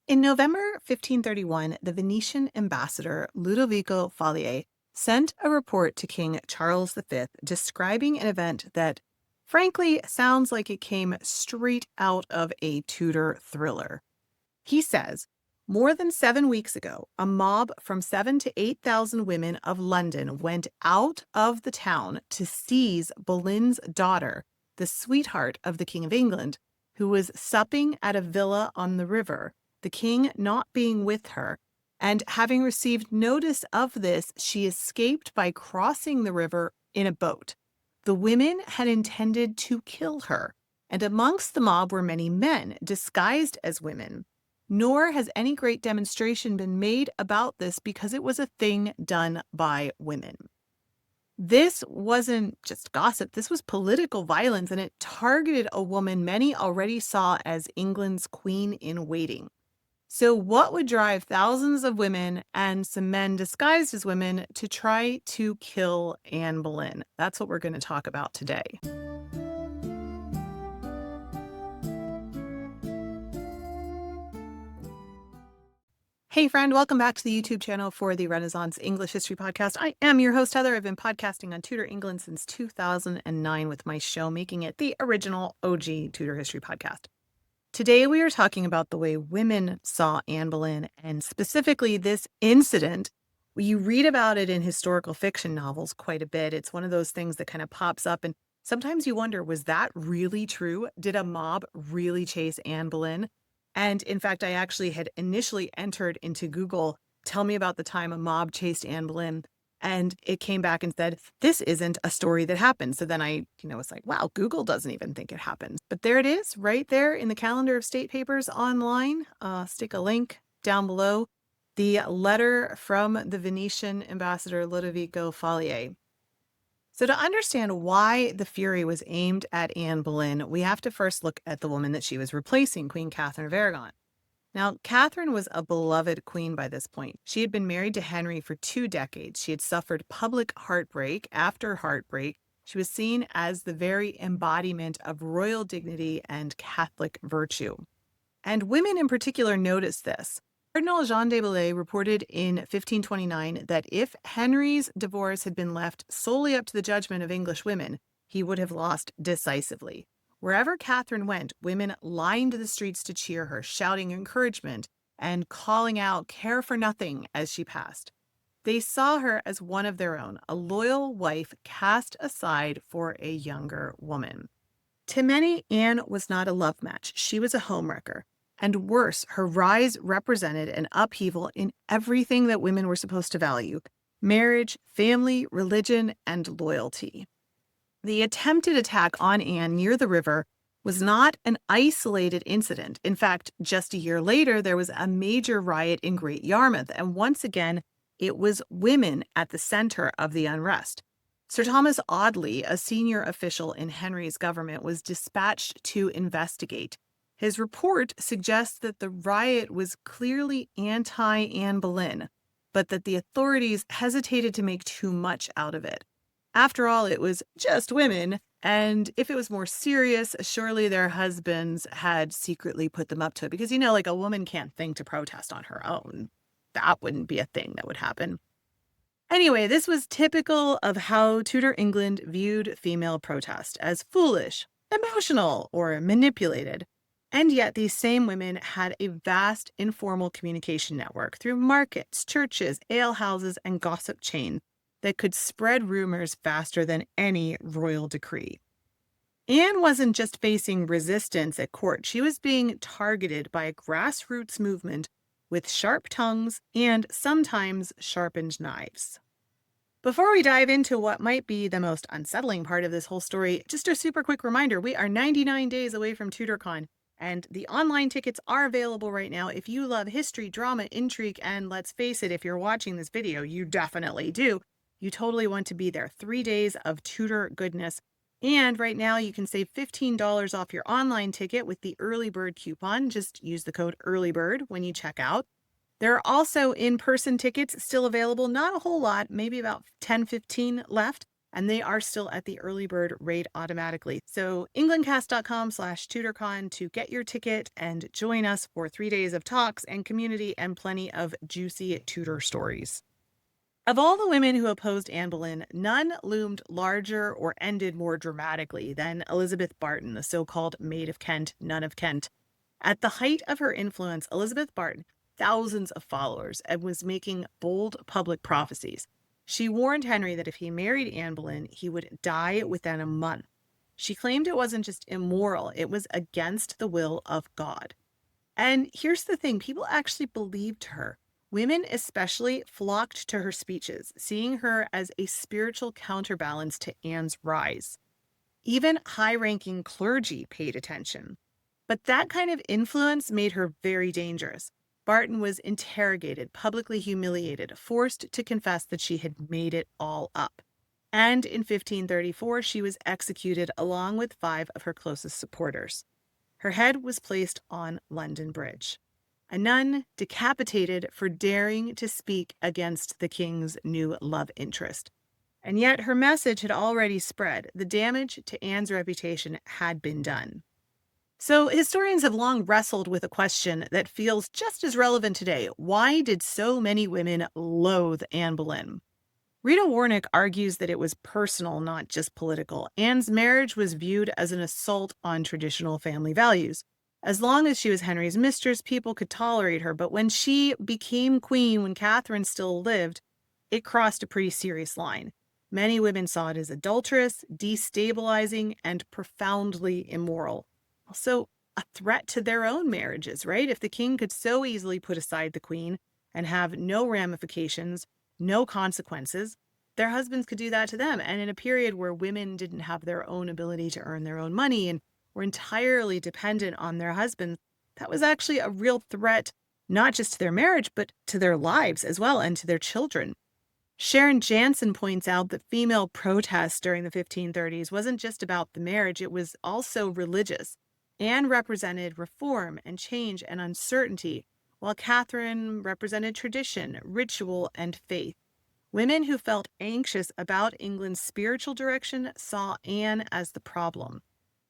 In November 1531, the Venetian ambassador Ludovico Falier sent a report to King Charles V describing an event that, frankly, sounds like it came straight out of a Tudor thriller. He says, more than 7 weeks ago, a mob from 7,000 to 8,000 women of London went out of the town to seize Boleyn's daughter, the sweetheart of the King of England, who was supping at a villa on the river, the king not being with her, and having received notice of this, she escaped by crossing the river in a boat. The women had intended to kill her, and amongst the mob were many men disguised as women. Nor has any great demonstration been made about this because it was a thing done by women. This wasn't just gossip, this was political violence, and it targeted a woman many already saw as England's queen in waiting. So what would drive thousands of women and some men disguised as women to try to kill Anne Boleyn? That's what we're going to talk about today. Hey friend, welcome back to the YouTube channel for the Renaissance English History Podcast. I am your host, Heather. I've been podcasting on Tudor England since 2009 with my show, making it the original OG Tudor History Podcast. Today we are talking about the way women saw Anne Boleyn, and specifically this incident. You read about it in historical fiction novels quite a bit. It's one of those things that kind of pops up, and sometimes you wonder, was that really true? Did a mob really chase Anne Boleyn? And in fact, I actually had initially entered into Google, tell me about the time a mob chased Anne Boleyn. And it came back and said, this isn't a story that happened. So then I, was like, wow, Google doesn't even think it happened. But there it is right there in the calendar of state papers online. Stick a link down below. The letter from the Venetian ambassador Ludovico Falier. So to understand why the fury was aimed at Anne Boleyn, we have to first look at the woman that she was replacing, Queen Catherine of Aragon. Now, Catherine was a beloved queen by this point. She had been married to Henry for 2 decades. She had suffered public heartbreak after heartbreak. She was seen as the very embodiment of royal dignity and Catholic virtue. And women in particular noticed this. Cardinal Jean de Belay reported in 1529 that if Henry's divorce had been left solely up to the judgment of English women, he would have lost decisively. Wherever Catherine went, women lined the streets to cheer her, shouting encouragement and calling out care for nothing as she passed. They saw her as one of their own, a loyal wife cast aside for a younger woman. To many, Anne was not a love match. She was a homewrecker. And worse, her rise represented an upheaval in everything that women were supposed to value: marriage, family, religion, and loyalty. The attempted attack on Anne near the river was not an isolated incident. In fact, just a year later, there was a major riot in Great Yarmouth, and once again, it was women at the center of the unrest. Sir Thomas Audley, a senior official in Henry's government, was dispatched to investigate. His report suggests that the riot was clearly anti-Anne Boleyn, but that the authorities hesitated to make too much out of it. After all, it was just women, and if it was more serious, surely their husbands had secretly put them up to it, because, like a woman can't think to protest on her own. That wouldn't be a thing that would happen. Anyway, this was typical of how Tudor England viewed female protest: as foolish, emotional, or manipulated. And yet these same women had a vast informal communication network through markets, churches, alehouses, and gossip chains that could spread rumors faster than any royal decree. Anne wasn't just facing resistance at court. She was being targeted by a grassroots movement with sharp tongues and sometimes sharpened knives. Before we dive into what might be the most unsettling part of this whole story, just a super quick reminder, we are 99 days away from TudorCon. And the online tickets are available right now. If you love history, drama, intrigue, and let's face it, if you're watching this video, you definitely do. You totally want to be there. 3 days of Tudor goodness. And right now you can save $15 off your online ticket with the early bird coupon. Just use the code EARLYBIRD when you check out. There are also in-person tickets still available. Not a whole lot, maybe about 10, 15 left and they are still at the early bird rate automatically. So englandcast.com/TudorCon to get your ticket and join us for 3 days of talks and community and plenty of juicy Tudor stories. Of all the women who opposed Anne Boleyn, none loomed larger or ended more dramatically than Elizabeth Barton, the so-called Maid of Kent, Nun of Kent. At the height of her influence, Elizabeth Barton had thousands of followers and was making bold public prophecies. She warned Henry that if he married Anne Boleyn, he would die within a month. She claimed it wasn't just immoral, it was against the will of God. And here's the thing, people actually believed her. Women especially flocked to her speeches, seeing her as a spiritual counterbalance to Anne's rise. Even high-ranking clergy paid attention. But that kind of influence made her very dangerous. Barton was interrogated, publicly humiliated, forced to confess that she had made it all up. And in 1534, she was executed along with 5 of her closest supporters. Her head was placed on London Bridge. A nun decapitated for daring to speak against the king's new love interest. And yet her message had already spread. The damage to Anne's reputation had been done. So historians have long wrestled with a question that feels just as relevant today. Why did so many women loathe Anne Boleyn? Rita Warnick argues that it was personal, not just political. Anne's marriage was viewed as an assault on traditional family values. As long as she was Henry's mistress, people could tolerate her. But when she became queen, when Catherine still lived, it crossed a pretty serious line. Many women saw it as adulterous, destabilizing, and profoundly immoral. Also, a threat to their own marriages, right? If the king could so easily put aside the queen and have no ramifications, no consequences, their husbands could do that to them. And in a period where women didn't have their own ability to earn their own money and were entirely dependent on their husbands, that was actually a real threat, not just to their marriage, but to their lives as well and to their children. Sharon Jansen points out that female protest during the 1530s wasn't just about the marriage, it was also religious. Anne represented reform and change and uncertainty, while Catherine represented tradition, ritual, and faith. Women who felt anxious about England's spiritual direction saw Anne as the problem.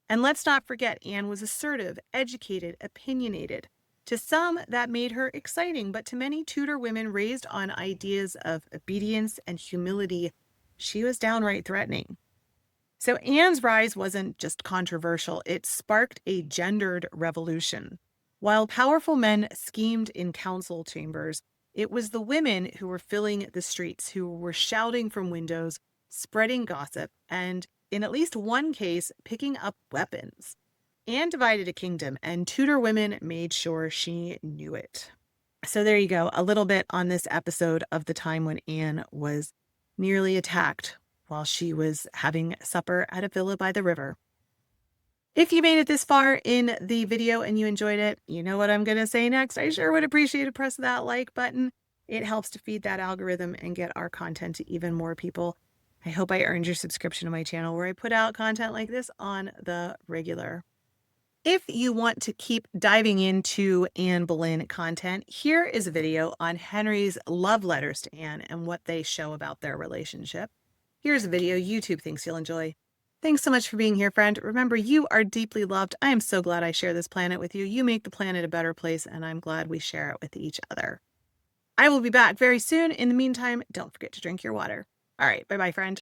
And let's not forget, Anne was assertive, educated, opinionated. To some, that made her exciting, but to many Tudor women raised on ideas of obedience and humility, she was downright threatening. So Anne's rise wasn't just controversial, it sparked a gendered revolution. While powerful men schemed in council chambers, it was the women who were filling the streets, who were shouting from windows, spreading gossip, and in at least one case, picking up weapons. Anne divided a kingdom, and Tudor women made sure she knew it. So there you go, a little bit on this episode of the time when Anne was nearly attacked while she was having supper at a villa by the river. If you made it this far in the video and you enjoyed it, you know what I'm going to say next. I sure would appreciate it. Press that like button. It helps to feed that algorithm and get our content to even more people. I hope I earned your subscription to my channel where I put out content like this on the regular. If you want to keep diving into Anne Boleyn content, here is a video on Henry's love letters to Anne and what they show about their relationship. Here's a video YouTube thinks you'll enjoy. Thanks so much for being here, friend. Remember, you are deeply loved. I am so glad I share this planet with you. You make the planet a better place, and I'm glad we share it with each other. I will be back very soon. In the meantime, don't forget to drink your water. All right, bye-bye, friend.